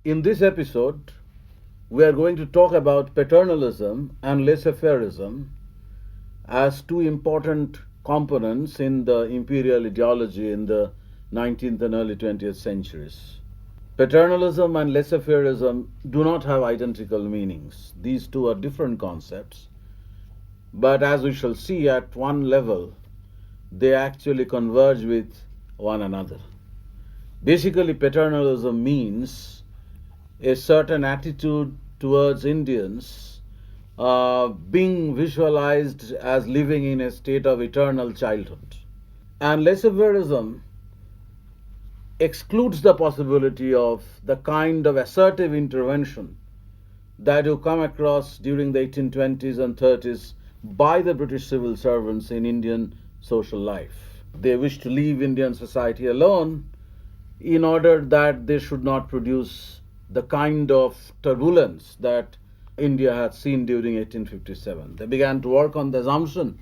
In this episode, we are going to talk about paternalism and laissez-faireism as two important components in the imperial ideology in the 19th and early 20th centuries. Paternalism and laissez-faireism do not have identical meanings. These two are different concepts, but as we shall see at one level, they actually converge with one another. Basically, paternalism means a certain attitude towards Indians being visualized as living in a state of eternal childhood. And laissez-faireism excludes the possibility of the kind of assertive intervention that you come across during the 1820s and 30s by the British civil servants in Indian social life. They wish to leave Indian society alone in order that they should not produce the kind of turbulence that India had seen during 1857. They began to work on the assumption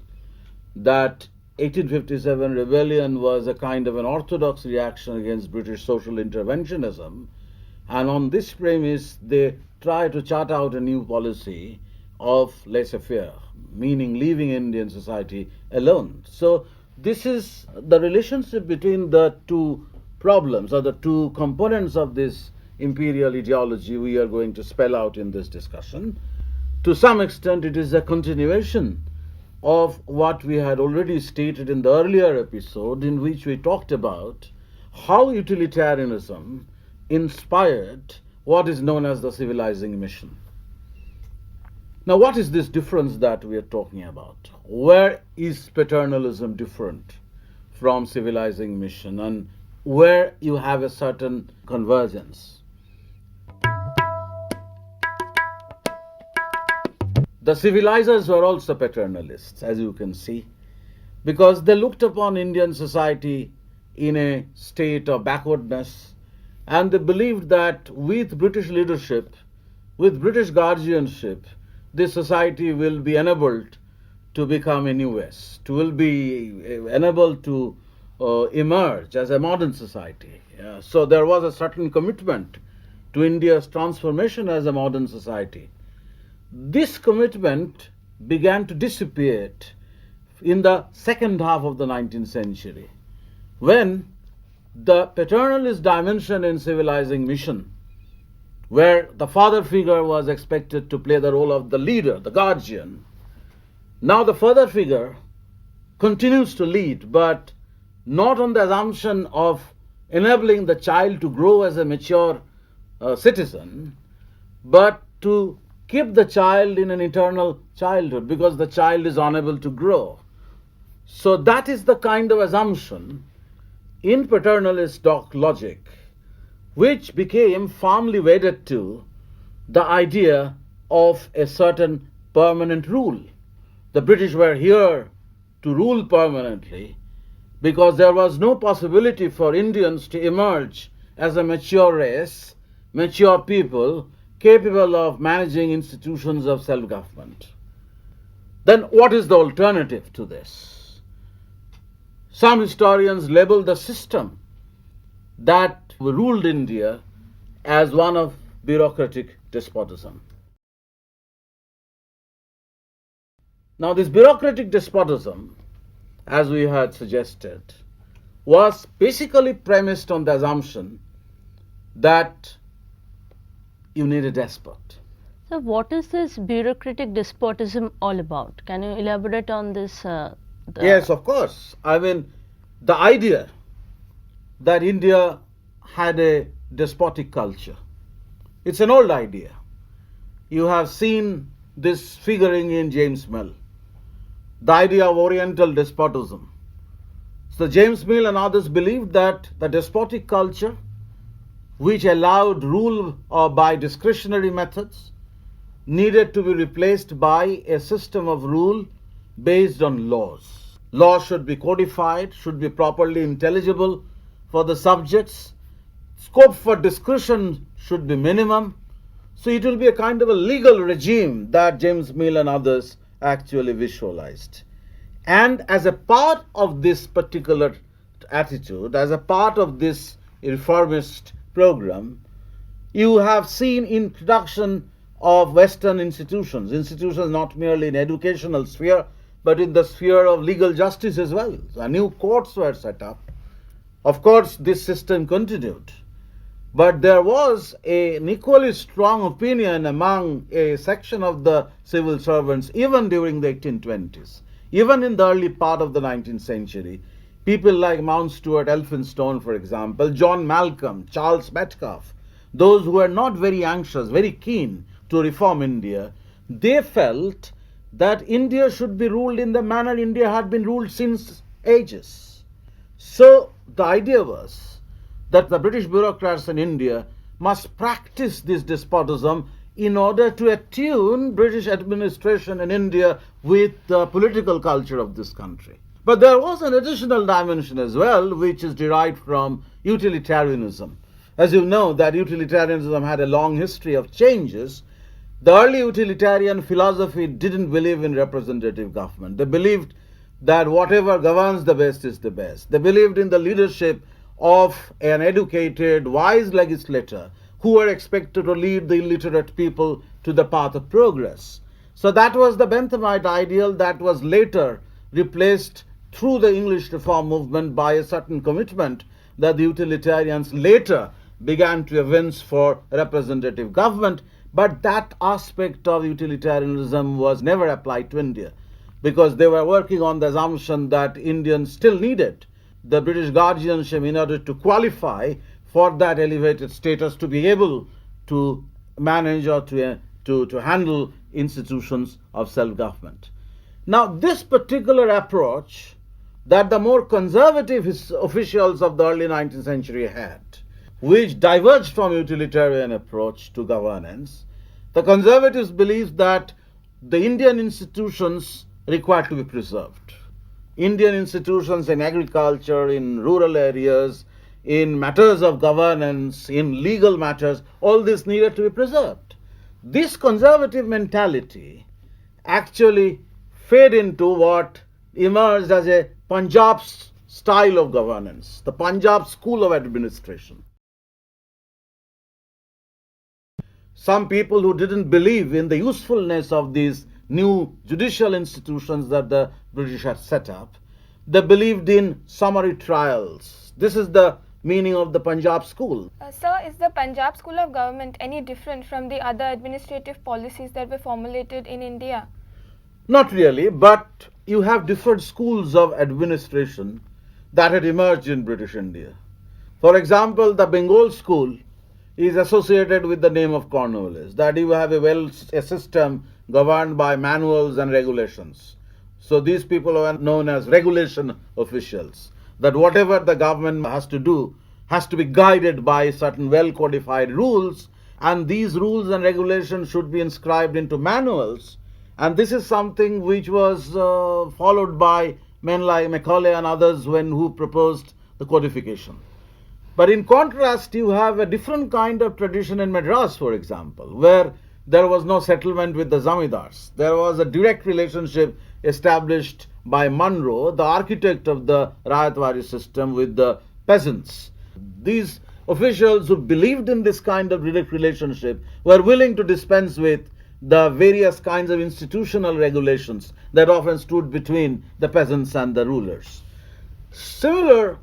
that 1857 rebellion was a kind of an orthodox reaction against British social interventionism, and on this premise they tried to chart out a new policy of laissez-faire, meaning leaving Indian society alone. So this is the relationship between the two problems or the two components of this imperial ideology we are going to spell out in this discussion. To some extent, it is a continuation of what we had already stated in the earlier episode, in which we talked about how utilitarianism inspired what is known as the civilizing mission. Now, what is this difference that we are talking about? Where is paternalism different from civilizing mission, and where you have a certain convergence? The civilizers were also paternalists, as you can see, because they looked upon Indian society in a state of backwardness, and they believed that with British leadership, with British guardianship, this society will be enabled to become a new West, will be enabled to emerge as a modern society. So there was a certain commitment to India's transformation as a modern society. This commitment began to dissipate in the second half of the 19th century, when the paternalist dimension in civilizing mission, where the father figure was expected to play the role of the leader, the guardian, now the father figure continues to lead, but not on the assumption of enabling the child to grow as a mature citizen, but to keep the child in an eternal childhood because the child is unable to grow. So that is the kind of assumption in paternalist logic which became firmly wedded to the idea of a certain permanent rule. The British were here to rule permanently because there was no possibility for Indians to emerge as a mature race, mature people, capable of managing institutions of self-government. Then what is the alternative to this? Some historians label the system that ruled India as one of bureaucratic despotism. Now, this bureaucratic despotism, as we had suggested, was basically premised on the assumption that you need a despot. So what is this bureaucratic despotism all about? Can you elaborate on this? Yes, of course. I mean, the idea that India had a despotic culture, it's an old idea. You have seen this figuring in James Mill, the idea of Oriental despotism. So James Mill and others believed that the despotic culture, which allowed rule by discretionary methods, needed to be replaced by a system of rule based on laws. Laws should be codified, should be properly intelligible for the subjects. Scope for discretion should be minimum. So it will be a kind of a legal regime that James Mill and others actually visualized. And as a part of this particular attitude, as a part of this reformist program, You have seen introduction of Western institutions, institutions not merely in educational sphere, but in the sphere of legal justice as well. So new courts were set up. Of course, this system continued. But there was an equally strong opinion among a section of the civil servants, even during the 1820s, even in the early part of the 19th century. People like Mount Stuart Elphinstone, for example, John Malcolm, Charles Metcalfe, those who were not very anxious, very keen to reform India, they felt that India should be ruled in the manner India had been ruled since ages. So the idea was that the British bureaucrats in India must practice this despotism in order to attune British administration in India with the political culture of this country. But there was an additional dimension as well, which is derived from utilitarianism. As you know, that utilitarianism had a long history of changes. The early utilitarian philosophy didn't believe in representative government. They believed that whatever governs the best is the best. They believed in the leadership of an educated, wise legislator who were expected to lead the illiterate people to the path of progress. So that was the Benthamite ideal that was later replaced through the English reform movement by a certain commitment that the utilitarians later began to evince for representative government. But that aspect of utilitarianism was never applied to India, because they were working on the assumption that Indians still needed the British guardianship in order to qualify for that elevated status, to be able to manage or to handle institutions of self-government. Now, this particular approach that the more conservative officials of the early 19th century had, which diverged from utilitarian approach to governance, the conservatives believed that the Indian institutions required to be preserved. Indian institutions in agriculture, in rural areas, in matters of governance, in legal matters, all this needed to be preserved. This conservative mentality actually fed into what emerged as a Punjab style of governance, the Punjab School of administration. Some people who didn't believe in the usefulness of these new judicial institutions that the British had set up, they believed in summary trials. This is the meaning of the Punjab School. Sir, is the Punjab School of Government any different from the other administrative policies that were formulated in India? Not really, but you have different schools of administration that had emerged in British India. For example, the Bengal School is associated with the name of Cornwallis, that you have a system governed by manuals and regulations. So these people are known as regulation officials, that whatever the government has to do has to be guided by certain well-codified rules, and these rules and regulations should be inscribed into manuals. And this is something which was followed by men like Macaulay and others who proposed the codification. But in contrast, you have a different kind of tradition in Madras, for example, where there was no settlement with the zamindars. There was a direct relationship established by Munro, the architect of the Rayatwari system, with the peasants. These officials who believed in this kind of direct relationship were willing to dispense with the various kinds of institutional regulations that often stood between the peasants and the rulers. Similar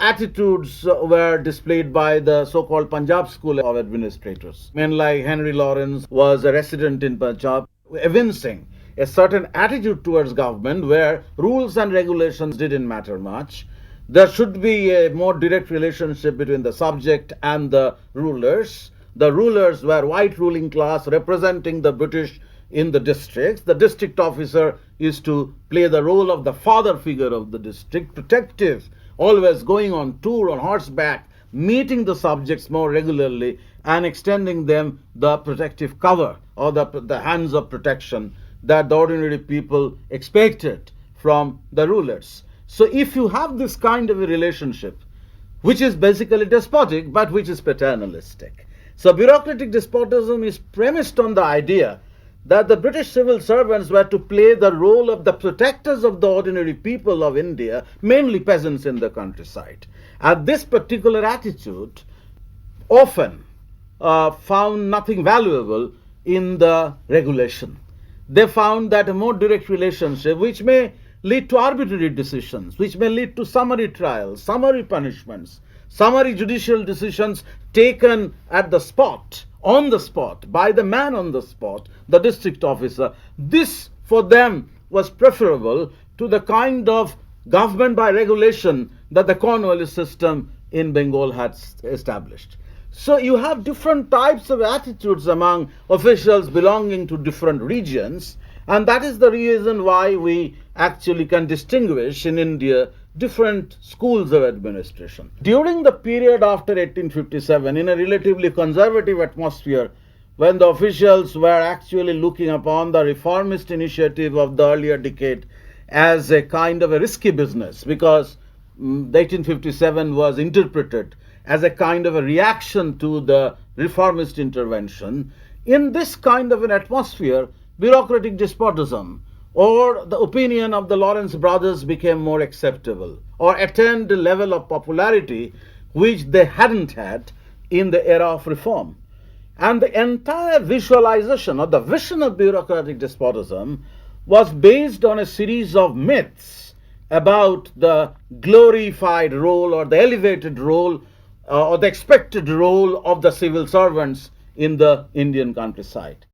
attitudes were displayed by the so-called Punjab School of administrators. Men like Henry Lawrence was a resident in Punjab, evincing a certain attitude towards government where rules and regulations didn't matter much. There should be a more direct relationship between the subject and the rulers. The rulers were white ruling class representing the British in the districts. The district officer is to play the role of the father figure of the district, protective, always going on tour on horseback, meeting the subjects more regularly and extending them the protective cover or the hands of protection that the ordinary people expected from the rulers. So if you have this kind of a relationship, which is basically despotic but which is paternalistic. So bureaucratic despotism is premised on the idea that the British civil servants were to play the role of the protectors of the ordinary people of India, mainly peasants in the countryside. And this particular attitude often found nothing valuable in the regulation. They found that a more direct relationship, which may lead to arbitrary decisions, which may lead to summary trials, summary punishments, summary judicial decisions taken at the spot, on the spot, by the man on the spot, the district officer. This, for them, was preferable to the kind of government by regulation that the Cornwallis system in Bengal had established. So you have different types of attitudes among officials belonging to different regions, and that is the reason why we actually can distinguish in India different schools of administration. During the period after 1857, in a relatively conservative atmosphere, when the officials were actually looking upon the reformist initiative of the earlier decade as a kind of a risky business, because the 1857 was interpreted as a kind of a reaction to the reformist intervention. In this kind of an atmosphere, bureaucratic despotism or the opinion of the Lawrence brothers became more acceptable or attained a level of popularity which they hadn't had in the era of reform. And the entire visualization or the vision of bureaucratic despotism was based on a series of myths about the glorified role or the elevated role or the expected role of the civil servants in the Indian countryside.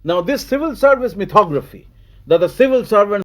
Now, this civil service mythography, that the civil servants